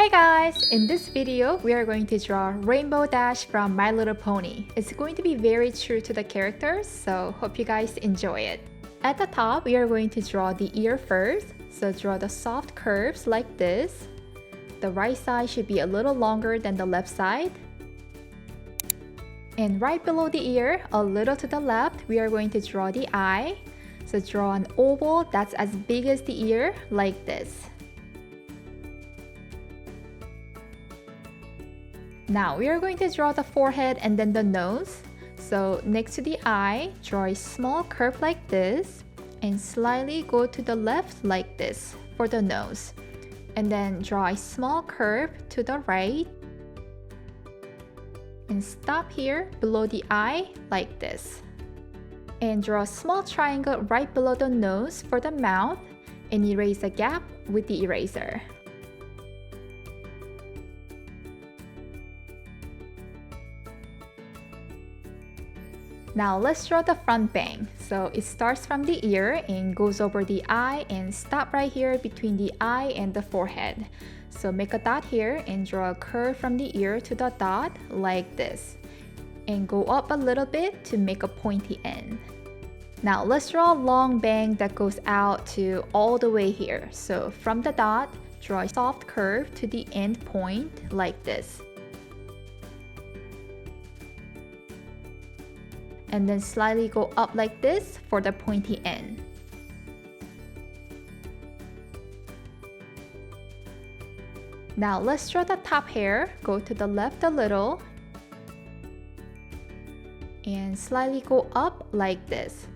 Hey guys! In this video, we are going to draw Rainbow Dash from My Little Pony. It's going to be very true to the characters, so hope you guys enjoy it. At the top, we are going to draw the ear first, so draw the soft curves like this. The right side should be a little longer than the left side. And right below the ear, a little to the left, we are going to draw the eye. So draw an oval that's as big as the ear, like this. Now we are going to draw the forehead and then the nose. So next to the eye, draw a small curve like this and slightly go to the left like this for the nose. And then draw a small curve to the right and stop here below the eye like this. And draw a small triangle right below the nose for the mouth and erase the gap with the eraser. Now let's draw the front bang. So it starts from the ear and goes over the eye and stop right here between the eye and the forehead. So make a dot here and draw a curve from the ear to the dot like this. And go up a little bit to make a pointy end. Now let's draw a long bang that goes out to all the way here. So from the dot, draw a soft curve to the end point like this. And then slightly go up like this for the pointy end. Now let's draw the top hair. Go to the left a little and slightly go up like this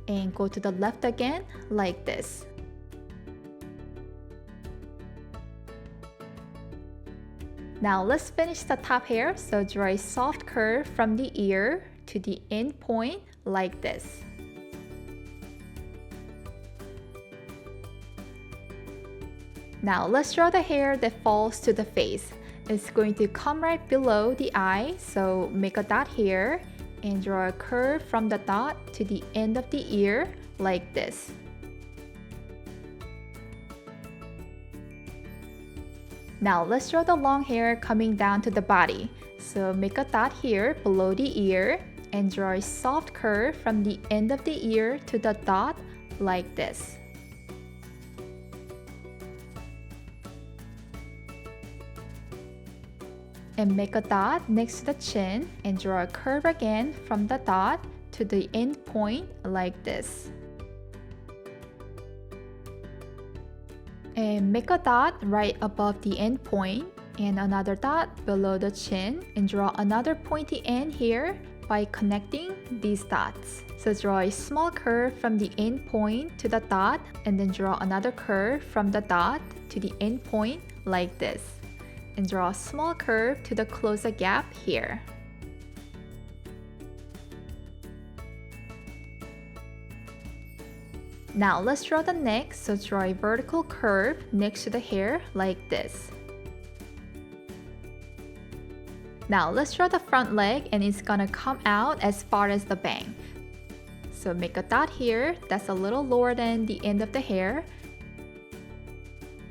and go to the left again like this. Now let's finish the top hair. So draw a soft curve from the ear to the end point like this. Now let's draw the hair that falls to the face. It's going to come right below the eye, so make a dot here and draw a curve from the dot to the end of the ear like this. Now let's draw the long hair coming down to the body. So make a dot here below the ear and draw a soft curve from the end of the ear to the dot like this. And make a dot next to the chin and draw a curve again from the dot to the end point like this. And make a dot right above the end point and another dot below the chin and draw another pointy end here by connecting these dots. So draw a small curve from the end point to the dot and then draw another curve from the dot to the end point like this. And draw a small curve to the closer gap here. Now let's draw the neck, so draw a vertical curve next to the hair like this. Now let's draw the front leg and it's gonna come out as far as the bang. So make a dot here that's a little lower than the end of the hair.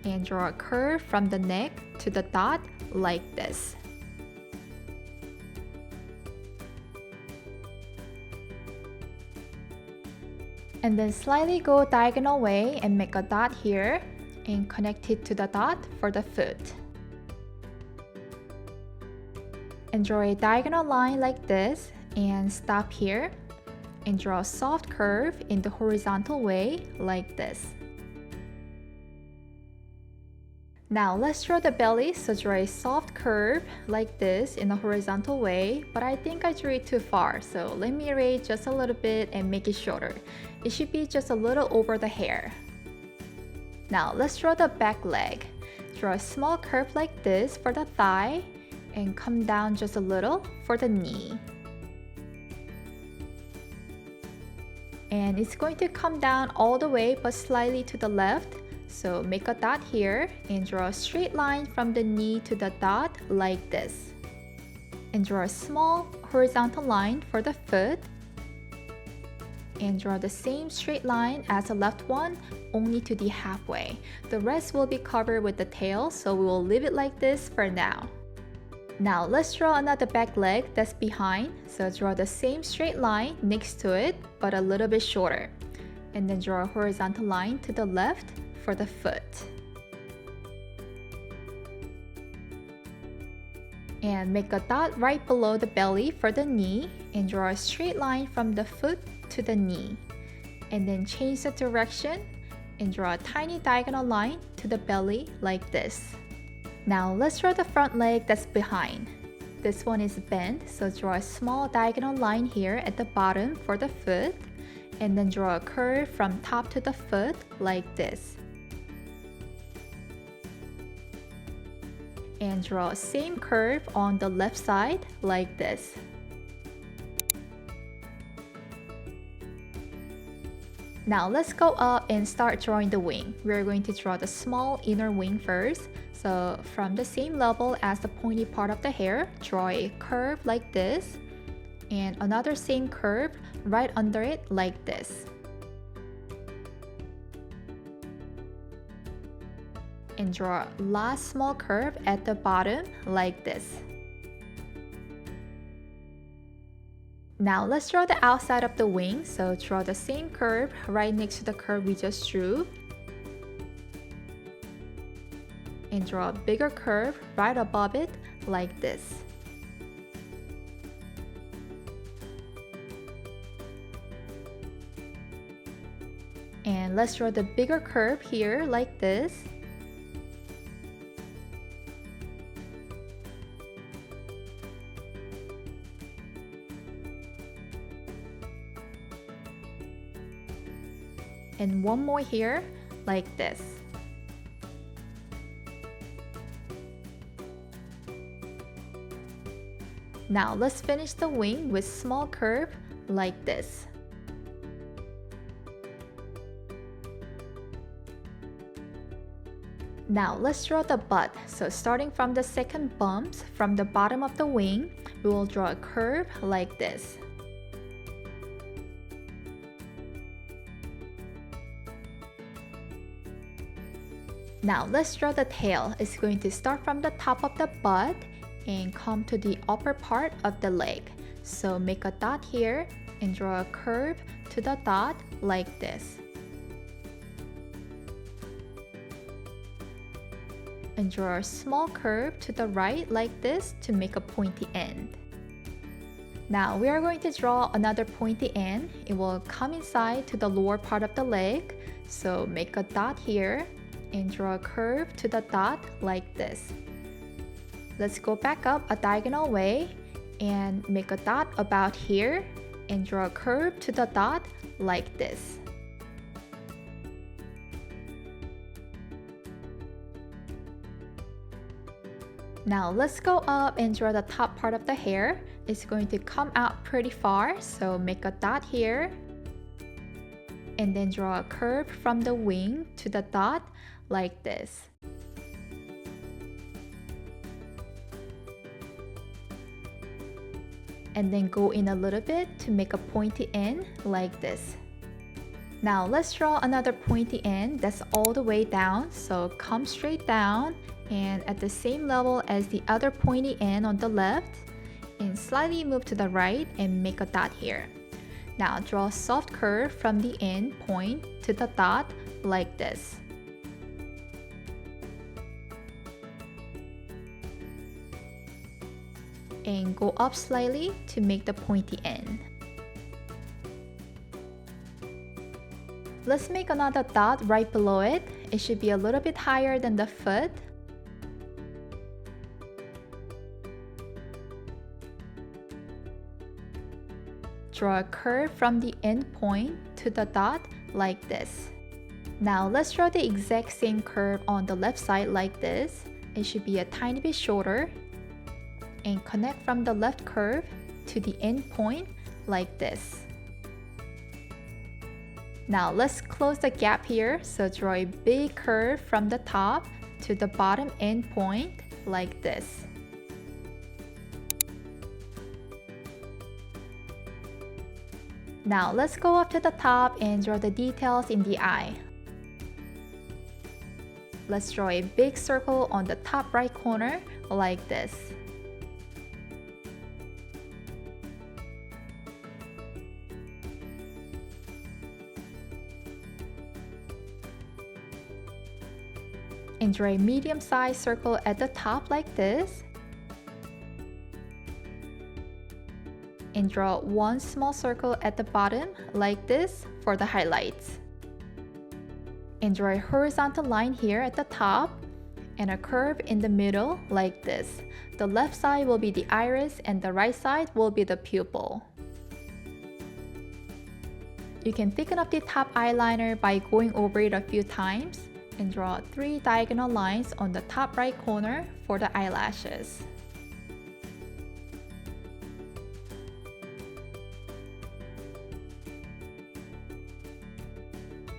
And draw a curve from the neck to the dot like this. And then slightly go diagonal way and make a dot here and connect it to the dot for the foot. And draw a diagonal line like this and stop here and draw a soft curve in the horizontal way like this. Now let's draw the belly, so draw a soft curve like this in a horizontal way, but I think I drew it too far, so let me erase just a little bit and make it shorter. It should be just a little over the hair. Now let's draw the back leg. Draw a small curve like this for the thigh and come down just a little for the knee. And it's going to come down all the way but slightly to the left. So make a dot here and draw a straight line from the knee to the dot like this. And draw a small horizontal line for the foot. and draw the same straight line as the left one, only to the halfway. The rest will be covered with the tail, so we will leave it like this for now. Now let's draw another back leg that's behind, so draw the same straight line next to it, but a little bit shorter. And then draw a horizontal line to the left for the foot. And make a dot right below the belly for the knee and draw a straight line from the foot to the knee. And then change the direction and draw a tiny diagonal line to the belly like this. Now let's draw the front leg that's behind. This one is bent, so draw a small diagonal line here at the bottom for the foot and then draw a curve from top to the foot like this. And draw the same curve on the left side like this. Now let's go up and start drawing the wing. We're going to draw the small inner wing first. So from the same level as the pointy part of the hair, draw a curve like this and another same curve right under it like this. And draw a last small curve at the bottom like this. Now let's draw the outside of the wing, so draw the same curve right next to the curve we just drew. And draw a bigger curve right above it like this. And let's draw the bigger curve here like this. And one more here, like this. Now let's finish the wing with small curve like this. Now let's draw the butt. So starting from the second bumps from the bottom of the wing, we will draw a curve like this. Now let's draw the tail. It's going to start from the top of the butt and come to the upper part of the leg. So make a dot here and draw a curve to the dot like this. And draw a small curve to the right like this to make a pointy end. Now we are going to draw another pointy end. It will come inside to the lower part of the leg. So make a dot here and draw a curve to the dot like this. Let's go back up a diagonal way and make a dot about here and draw a curve to the dot like this. Now let's go up and draw the top part of the hair. It's going to come out pretty far, so make a dot here and then draw a curve from the wing to the dot like this. And then go in a little bit to make a pointy end like this. Now let's draw another pointy end that's all the way down, so come straight down and at the same level as the other pointy end on the left and slightly move to the right and make a dot here. Now draw a soft curve from the end point to the dot like this. And go up slightly to make the pointy end. Let's make another dot right below it. It should be a little bit higher than the foot. Draw a curve from the end point to the dot like this. Now let's draw the exact same curve on the left side like this. It should be a tiny bit shorter. And connect from the left curve to the end point like this. Now let's close the gap here, so draw a big curve from the top to the bottom end point like this. Now let's go up to the top and draw the details in the eye. Let's draw a big circle on the top right corner like this. And draw a medium-sized circle at the top like this. And draw one small circle at the bottom like this for the highlights. And draw a horizontal line here at the top and a curve in the middle like this. The left side will be the iris and the right side will be the pupil. You can thicken up the top eyeliner by going over it a few times and draw 3 diagonal lines on the top right corner for the eyelashes.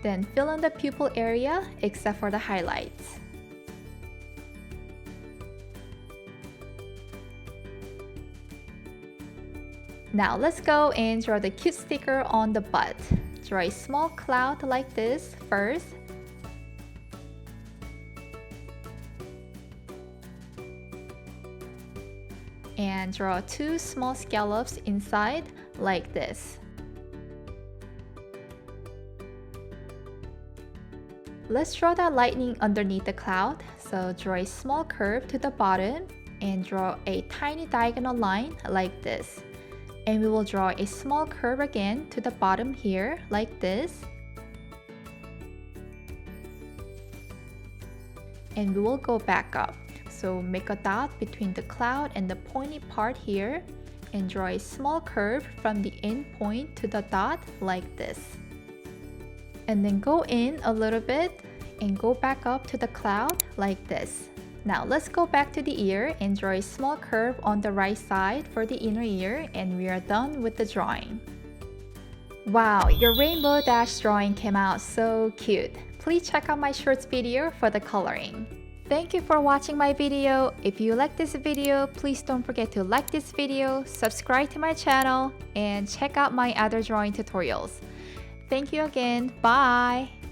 Then fill in the pupil area except for the highlights. Now let's go and draw the cute sticker on the butt. Draw a small cloud like this first. And draw 2 small scallops inside like this. Let's draw that lightning underneath the cloud, so draw a small curve to the bottom and draw a tiny diagonal line like this. And we will draw a small curve again to the bottom here like this. And we will go back up. So make a dot between the cloud and the pointy part here and draw a small curve from the end point to the dot like this. And then go in a little bit and go back up to the cloud like this. Now let's go back to the ear and draw a small curve on the right side for the inner ear, and we are done with the drawing. Wow, your rainbow dash drawing came out so cute. Please check out my shorts video for the coloring. Thank you for watching my video. If you like this video, please don't forget to like this video, subscribe to my channel, and check out my other drawing tutorials. Thank you again. Bye!